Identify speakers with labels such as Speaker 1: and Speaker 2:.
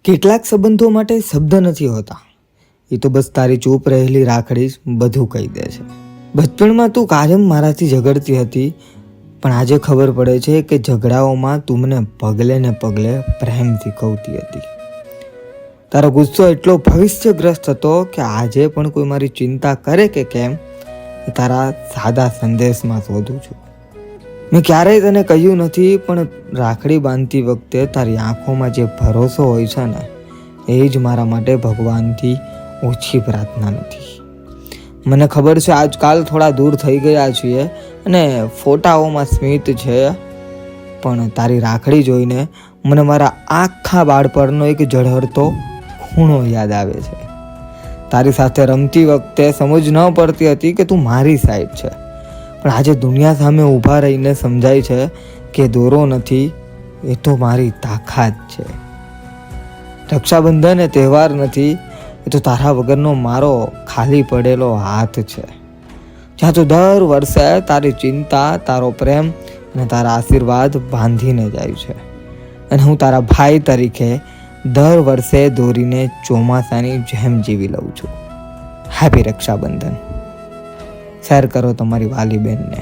Speaker 1: કેટલાક સંબંધો માટે શબ્દ નથી હોતા, એ તો બસ તારી ચૂપ રહેલી રાખડી જ બધું કહી દે છે. બચપણમાં તું કાયમ મારાથી ઝઘડતી હતી, પણ આજે ખબર પડે છે કે ઝઘડાઓમાં તું મને પગલે ને પગલે પ્રેમ શીખવતી હતી. તારો ગુસ્સો એટલો ભવિષ્યગ્રસ્ત હતો કે આજે પણ કોઈ મારી ચિંતા કરે કે કેમ, તારા સાદા સંદેશમાં શોધું છું. મેં ક્યારેય તને કહ્યું નથી, પણ રાખડી બાંધતી વખતે તારી આંખોમાં જે ભરોસો હોય છે ને, એ જ મારા માટે ભગવાનથી ઓછી પ્રાર્થના નથી. મને ખબર છે આજકાલ થોડા દૂર થઈ ગયા છીએ અને ફોટાઓમાં સ્મિત છે, પણ તારી રાખડી જોઈને મને મારા આખા બાળપણનો એક ઝળહળતો ખૂણો યાદ આવે છે. તારી સાથે રમતી વખતે સમજ ન પડતી હતી કે તું મારી સાઈડ છે, પણ આજે દુનિયા સામે ઊભા રહીને સમજાય છે કે દોરો નથી, એ તો મારી તાકાત છે. રક્ષાબંધન એ તહેવાર નથી, એ તો તારા વગરનો મારો ખાલી પડેલો હાથ છે, જ્યાં તું દર વર્ષે તારી ચિંતા, તારો પ્રેમ અને તારા આશીર્વાદ બાંધીને જાય છે. અને હું તારા ભાઈ તરીકે દર વર્ષે દોરીને ચોમાસાની જેમ જીવી લઉં છું. હેપી રક્ષાબંધન. શેર કરો તમારી વાલી બહેનને.